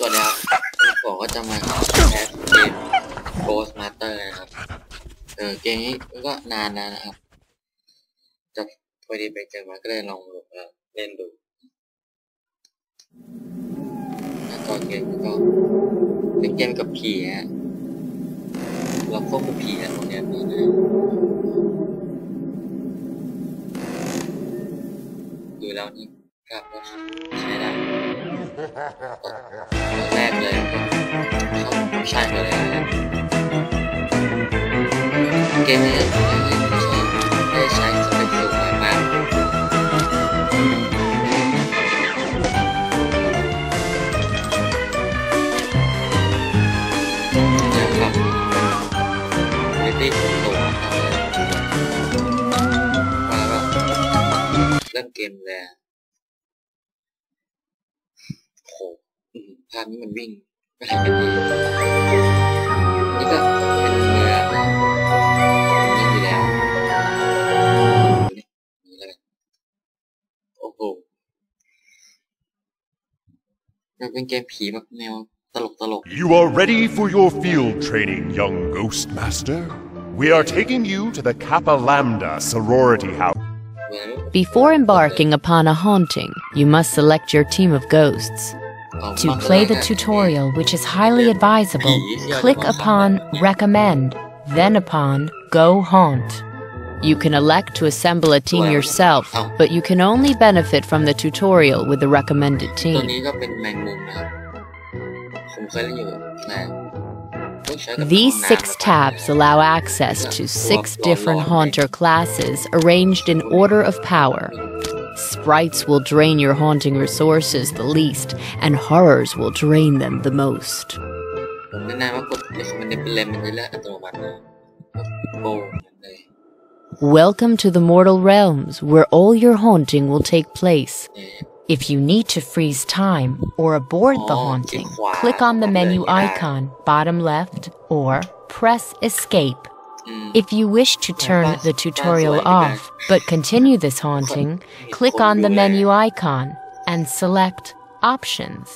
ส่วนแล้วผมก็จะมาแคสเกม Ghost Master นะครับเกมนี้ก็นานแล้วนะครับจะพอดีไปเจอมาก็เลยลองเล่นดูแล้วก็เกมก็เป็นเกมกับผีฮะเราควบคุมผีตรงนี้มีนะดูแล้วนี่ครับก็ใช้ได้แรกเลยเขาใช้กันเลยเกมนี้ไม่ใช้สเปคสูงมากนะครับวิธีสูงมาแล้วเริ่มเกมแล้วโหภาพนี้มันวิ่งไม่ทันกันดีนี่ก็เป็นเมืองนี่อยู่แล้วนี่แล้วกันโอ้โหมันเป็นเกมผีแบบแนวตลก You are ready for your field training, young Ghost Master. We are taking you to the Kappa Lambda sorority house. Before embarking upon a haunting, you must select your team of ghosts. To play the tutorial, which is highly advisable, click upon Recommend, then upon Go Haunt. You can elect to assemble a team yourself, but you can only benefit from the tutorial with the recommended team. These 6 tabs allow access to 6 different haunter classes arranged in order of power. Sprites will drain your haunting resources the least, and horrors will drain them the most. Welcome to the mortal realms, where all your haunting will take place. If you need to freeze time or abort the haunting, click on the menu icon, bottom left, or press Escape. If you wish to turn the tutorial off, but continue this haunting, click on the menu icon and select Options.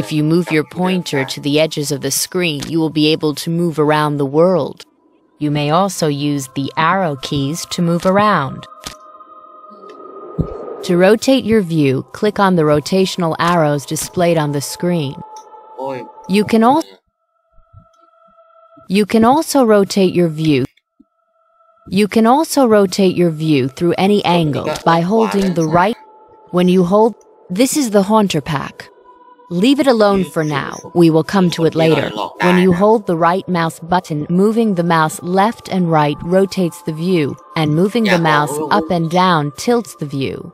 If you move your pointer to the edges of the screen, you will be able to move around the world. You may also use the arrow keys to move around. To rotate your view, click on the rotational arrows displayed on the screen. You can also rotate your view. You can also rotate your view through any angle by holding the right. When you hold, this is the Haunter Pack. Leave it alone for now. We will come to it later. When you hold the right mouse button, moving the mouse left and right rotates the view, and moving the mouse up and down tilts the view.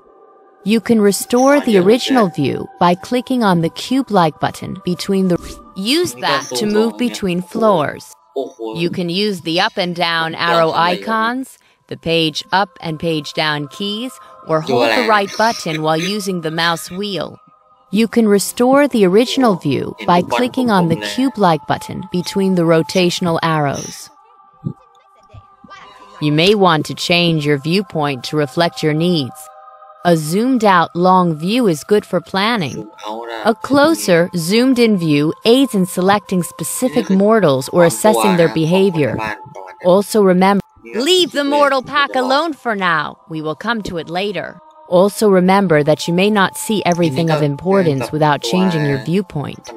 You can restore the original view by clicking on the cube-like button between the... Use that to move between floors. You can use the up and down arrow icons, the page up and page down keys, or hold the right button while using the mouse wheel. You can restore the original view by clicking on the cube-like button between the rotational arrows. You may want to change your viewpoint to reflect your needs. A zoomed-out long view is good for planning. A closer, zoomed-in view aids in selecting specific mortals or assessing their behavior. Also remember, leave the mortal pack alone for now. We will come to it later. Also remember that you may not see everything of importance without changing your viewpoint.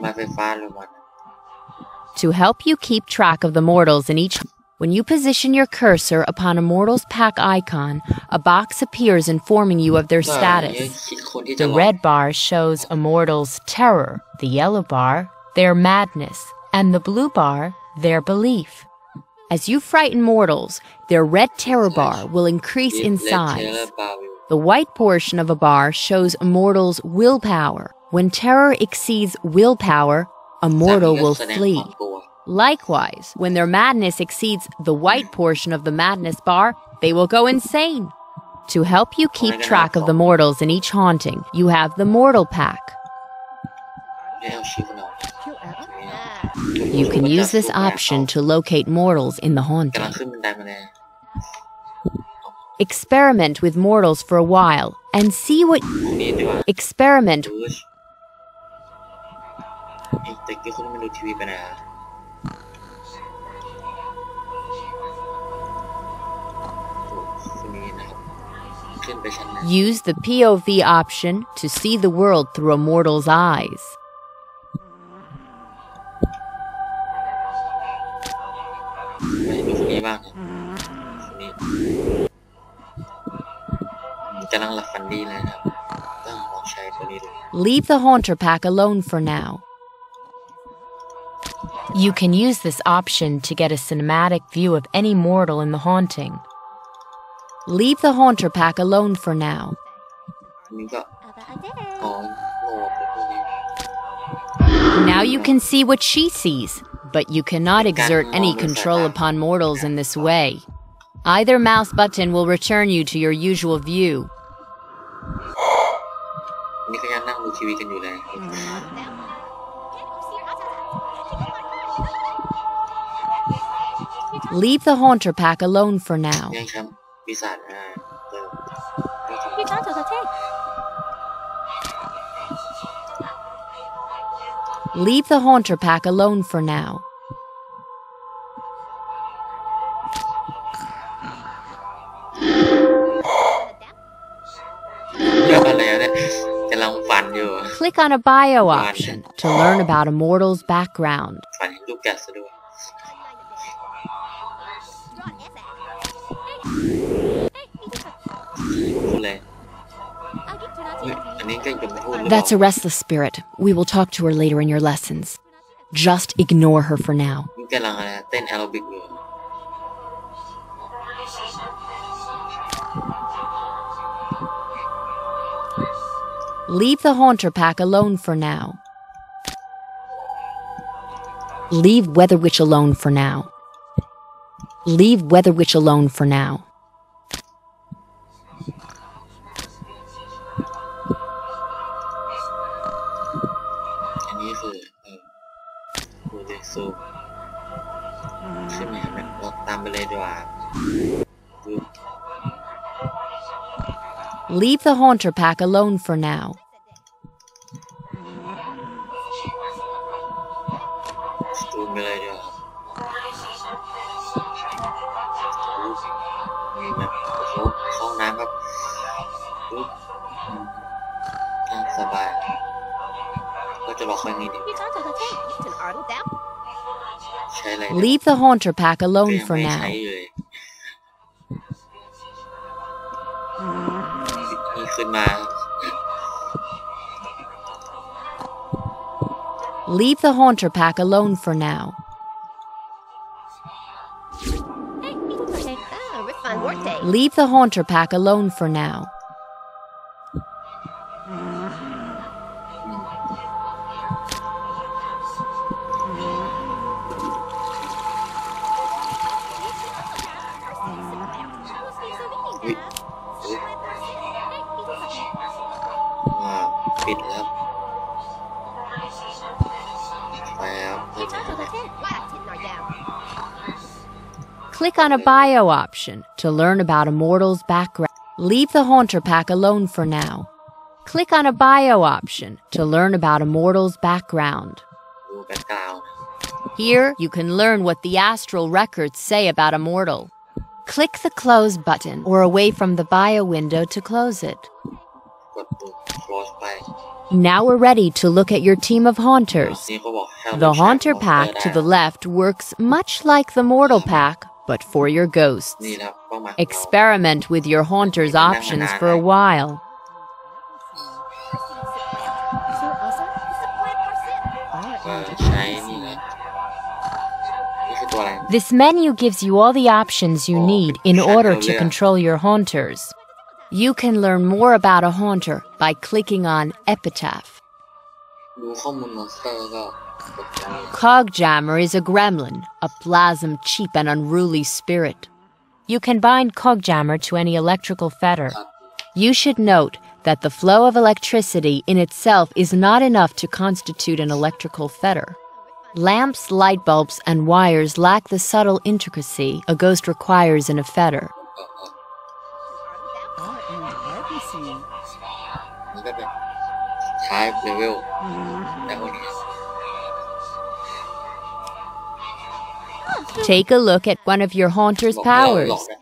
To help you keep track of the mortals in each... When you position your cursor upon a mortal's pack icon, a box appears informing you of their status. The red bar shows a mortal's terror, the yellow bar, their madness, and the blue bar, their belief. As you frighten mortals, their red terror bar will increase in size. The white portion of a bar shows a mortal's willpower. When terror exceeds willpower, a mortal will flee. Likewise, when their madness exceeds the white portion of the madness bar, they will go insane. To help you keep track of the mortals in each haunting, you have the Mortal Pack. You can use this option to locate mortals in the haunting. Experiment with mortals for a while and see what... แต่กี้คุณไม่ดูทีวีไปไหนอ่ะนี่นะครับขึ้นไปชั้นนั้น Use the POV option to see the world through a mortal's eyes. ไปดูคนนี้บ้างครับคนนี้กำลังหลับฝันดีเลยครับต้องลองใช้ตัวนี้ดู Leave the Haunter Pack alone for now. You can use this option to get a cinematic view of any mortal in the haunting. Leave the Haunter Pack alone for now. นี่ก็อ๋อโง่ไปพวกนี้ Now you can see what she sees, but you cannot exert any control upon mortals in this way. Either mouse button will return you to your usual view. นี่ก็ยังนั่งดูทีวีกันอยู่เลย Leave the Haunter Pack alone for now. ยังครับปีศาจLeave the Haunter Pack alone for now. เรื่องอะไรเนี่ยกำลังฝันอยู่ Click on a bio option to learn about a mortal's background. ฝันเห็นลูกแกะซะด้วยพูดเลยอันนี้ก็ยังไม่พูด That's a restless spirit. We will talk to her later in your lessons. Just ignore her for now. นี่กำลังอะไรเต้นแอโรบิกอยู่ Leave the Haunter Pack alone for now. Leave Weather Witch alone for now. Leave Weather Witch alone for now. อันนี้คือดูดิซูขึ้นมาเห็นไหมเราตามไปเลยดีกว่าดู Leave the Haunter Pack alone for now. ดูไปเลยดีกว่านี่นะโอ้โหห้องน้ำครับดูสบายก็จะบอกว่างี้ดิใช้อะไร Leave the Haunter Pack alone for ไม่ now. ใช้เลยนี่ขึ้นมา Leave the Haunter Pack alone for now. Leave the Haunter Pack alone for now. Bịt lắm. Click on a bio option to learn about a mortal's background. Leave the Haunter Pack alone for now. Click on a bio option to learn about a mortal's background. Here, you can learn what the astral records say about a mortal. Click the Close button or away from the bio window to close it. Now we're ready to look at your team of haunters. The Haunter Pack to the left works much like the Mortal Pack, but for your ghosts. Experiment with your haunters options for a while. This menu gives you all the options you need in order to control your haunters. You can learn more about a haunter by clicking on Epitaph. Cogjammer is a gremlin, a plasm cheap and unruly spirit. You can bind Cogjammer to any electrical fetter. You should note that the flow of electricity in itself is not enough to constitute an electrical fetter. Lamps, light bulbs, and wires lack the subtle intricacy a ghost requires in a fetter. Take a look at one of your haunter's บอกให้เราหล powers. อกอะ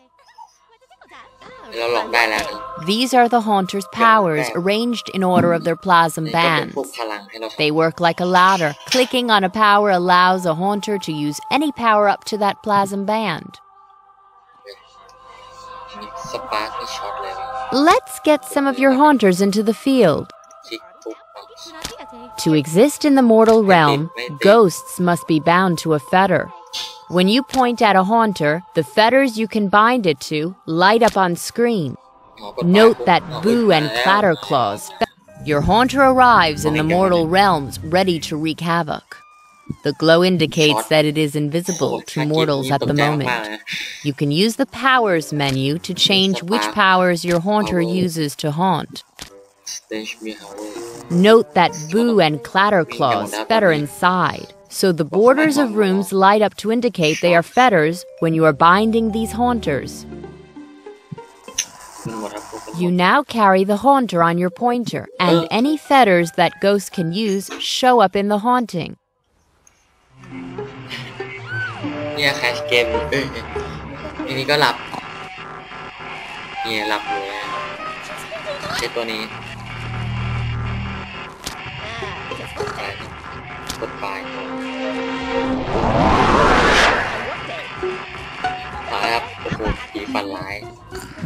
เราหลอกได้แล้วนะ These are the haunter's powers arranged in order of their plasm นี่ก็เป็น bands. พวกพลังให้เรา They work like a ladder. Clicking on a power allows a haunter to use any power up to that plasm band. มีสปาร์คมีช็อตเลย Let's get some of your haunters into the field. คลิกปุ๊บ To exist in the mortal realm, ghosts must be bound to a fetter. When you point at a haunter, the fetters you can bind it to light up on screen. อ๋อกด Note ปุ๊บ that อ๋อกด boo and แล้ว clatter claws. Your haunter arrives in the mortal realms ready to wreak havoc. The glow indicates that it is invisible to mortals at the moment. You can use the powers menu to change which powers your haunter uses to haunt. Stage behavior Note that boo and clatter claws fetter inside, so the borders of rooms light up to indicate they are fetters when you are binding these haunters. มันหมดครับ You now carry the haunter on your pointer, and any fetters that ghosts can use show up in the haunting. เนี่ยแคชเกมทีนี้ก็หลับเนี่ยหลับอยู่แล้วใช้ตัวนี้กดไปครับโอ้โหผีฟันร้าย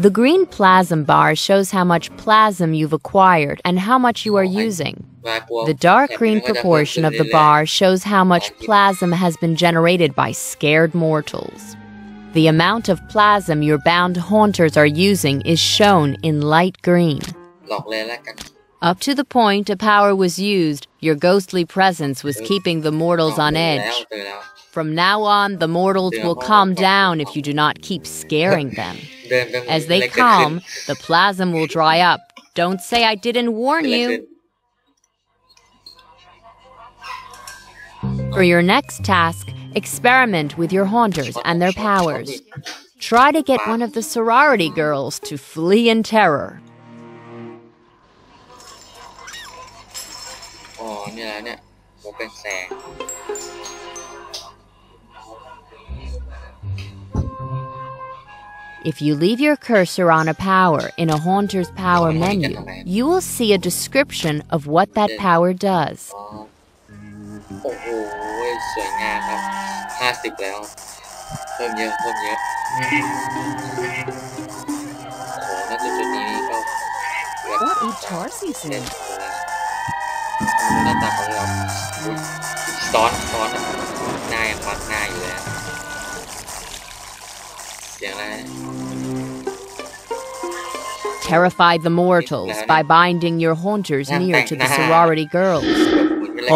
The green plasm bar shows how much plasm you've acquired and how much you are using. The dark green proportion of the bar shows how much plasm has been generated by scared mortals. The amount of plasm your bound haunters are using is shown in light green. หลอกเลยแล้วกัน Up to the point a power was used, your ghostly presence was keeping the mortals on edge. From now on, the mortals will calm down if you do not keep scaring them. As they calm, the plasm will dry up. Don't say I didn't warn you. For your next task, experiment with your haunters and their powers. Try to get one of the sorority girls to flee in terror. อ๋อเนี่ยแล้วเนี่ยโมเป็นแสง If you leave your cursor on a power in a haunter's power menu, you will see a description of what that power does. โอ้โหสวยงามครับ50แล้วเพิ่มเยอะโอ้โหน่าจะจุดนี้ก็ What a tar season! หน้าตาของเราซ้อนหน้ายังฟักหน้าอยู่แล้วเสียงอะไร Terrify the mortals by binding your haunters near to the sorority girls.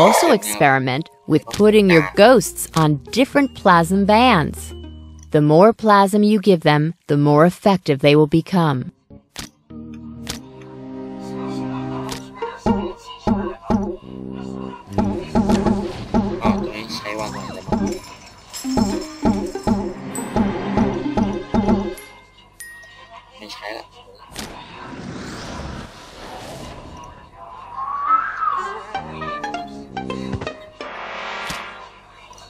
Also experiment with putting your ghosts on different plasm bands. The more plasm you give them, the more effective they will become. ตัวนี้ใช้วางอะไรบ้างไม่ใช้ละ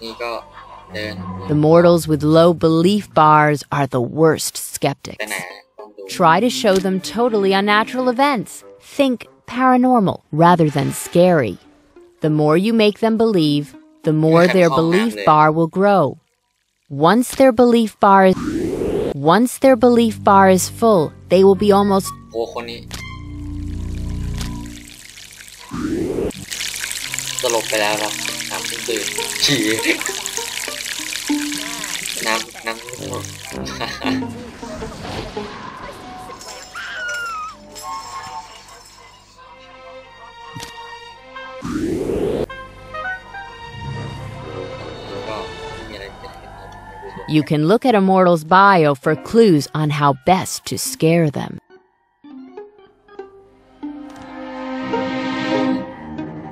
นี่ก็เดิน The mortals with low belief bars are the worst แต่ skeptics. ไหนต้องดู Try to show them totally unnatural events. Think paranormal rather than scary. The more you make them believe, the more their belief bar will grow. Once their belief bar is full, they will be almost โอ้คนนี้สลบไปแล้วครับน้ำตื่นฉี่น้You can look at a mortal's bio for clues on how best to scare them.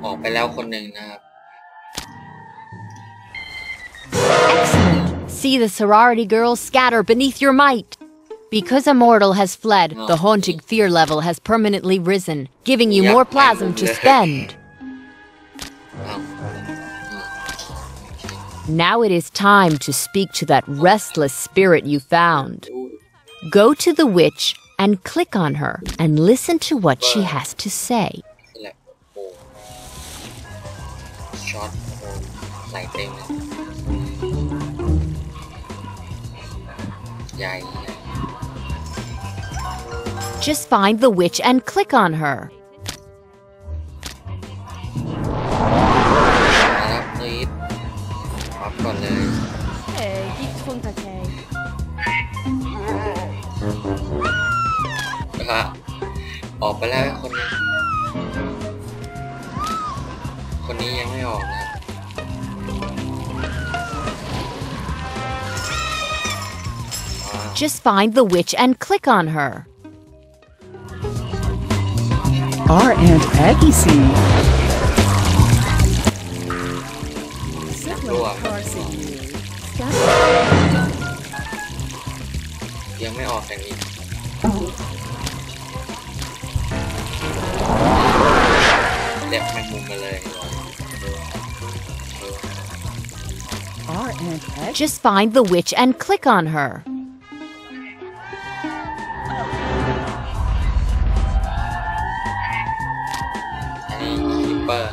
ออกไปแล้วคนหนึ่งนะครับ Excellent! See the sorority girls scatter beneath your might. Because a mortal has fled, the haunting fear level has permanently risen, giving you more plasm to spend. Now it is time to speak to that restless spirit you found. Go to the witch and click on her and listen to what she has to say. แหละโอ้ช็อตโอ้ใส่เต็มเลยใหญ่ Just find the witch and click on her. มาแล้วรีดปั๊บก่อนเลย Hey, ik vond dat jij. นะครับออกไปแล้วคนนี้ยังไม่ออกนะครับ Just find the witch and click on her. Our Aunt Aggie see. Sibling car seat. ยังไม่ออกกันอีกเด็กแมงมุมมาเลย Our Aunt Aggie. Just find the witch and click on her. อันนี้คิปเปอร์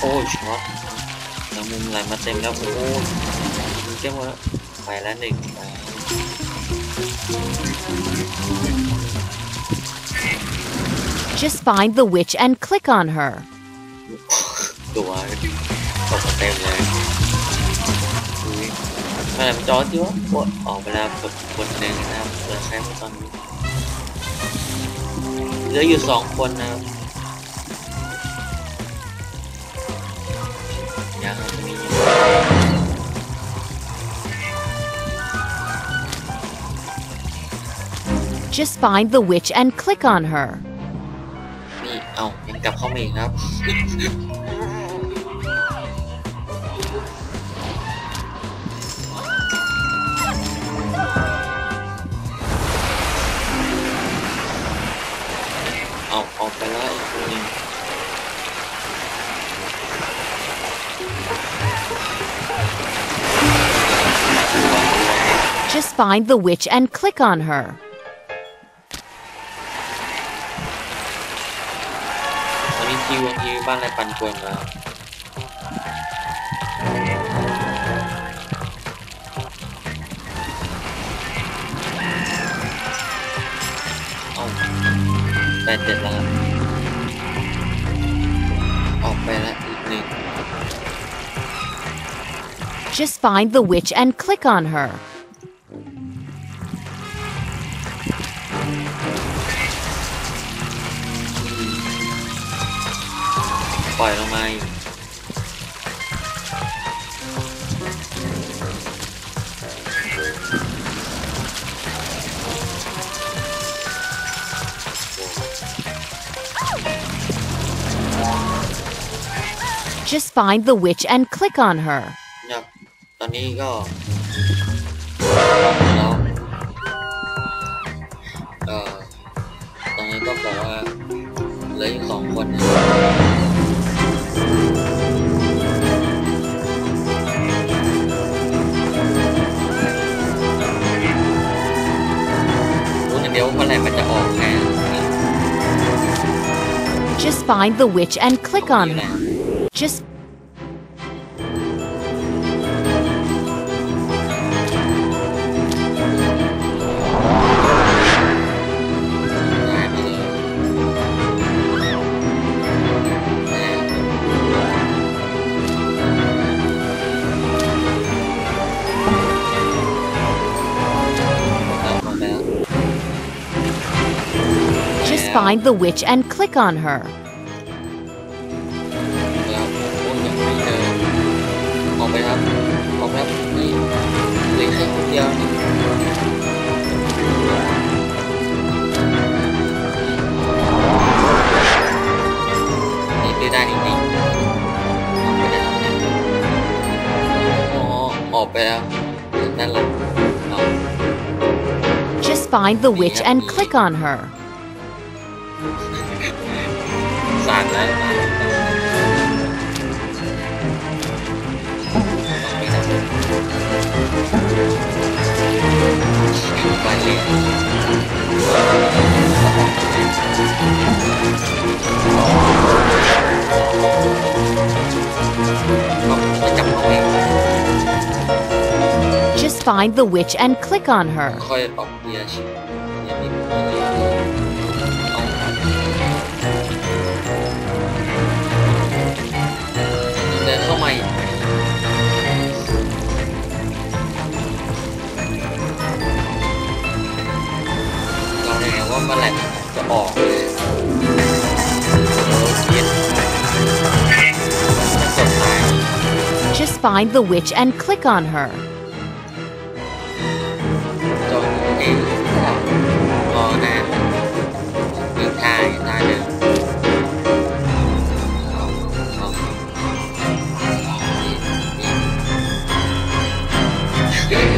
โอ้ช็อตแมงมุมไหลมาเต็มแล้วโอ้ยเจ้าหมดแล้วไปแล้วหนึ่งไป Just find the witch and click on her. ตัวตกมาเต็มเลยมาแล้วจอที่ว่าปวดออกไปแล้วคนหนึ่งนะครับเหลือแค่ตอนนี้เหลืออยู่2 คนนะครับยังจะมีJust find the witch and click on her. นี่เอายังกลับเข้ามาอีกครับเอาออกไปแล้วอีกคนหนึ่ง Just find the witch and click on her. ตอนนี้ทีวีบ้านอะไรปั่นป่วนแล้วเอาได้7แล้วครับออกไปแล้วอีกหนึ่ง Just find the witch and click on her. ปล่อยลงมาอีกJust find the witch and click on her. ครับตอนนี้ก็แล้วตอนนี้ก็บอกว่าเหลืออีก2 คนนะรู้อย่างเดียวว่าเมื่อไหร่มันจะออกแค่ Just find the witch and click on her. Just find the witch and click on her. แล้วโอ้ยยังไม่เจอออกไปครับออกไปครับนี่เหลือแค่คนเดียวนี่คือได้จริงๆออกไปแล้วนั่นลง Just find the witch and click on her. สั่นแล้วไปเรียนก็จับเอาเอง Just find the witch and click on her. ค่อยออกเบียร์ชิมยังมีเดินเข้ามาอีกเราเนี่ยว่าเมื่อไหร่จะออกเลยเย็นจะจบตาย Just find the witch and click on her. จนเองรอนานมีท่าอยู่ท่าเดิม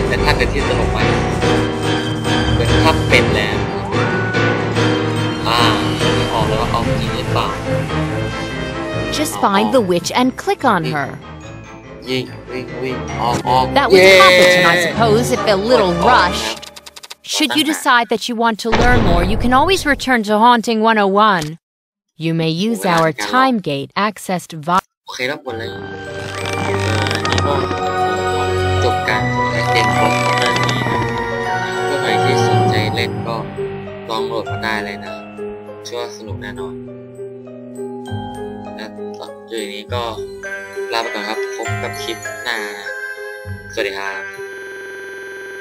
แต่ท่าเป็นที่ตลกมากเป็นท่าเป็นแล้วออกแล้วก็ออกจริงหรือเปล่า Just find the witch and click on her. ยิงวิ่งออก That was competent, I suppose, if a little rushed. Should you decide that you want to learn more, you can always return to Haunting 101. You may use our time gate accessed via... โอเคแล้วหมดเลยนี่ก็จบการเล่นของเรื่องนี้นะถ้าใครที่สนใจเล่นก็ลองโหลดมาได้เลยนะเชื่อว่าสนุกแน่นอนและต่อจากนี้ก็ลาไปก่อนครับพบกับคลิปหน้าสวัสดีครับ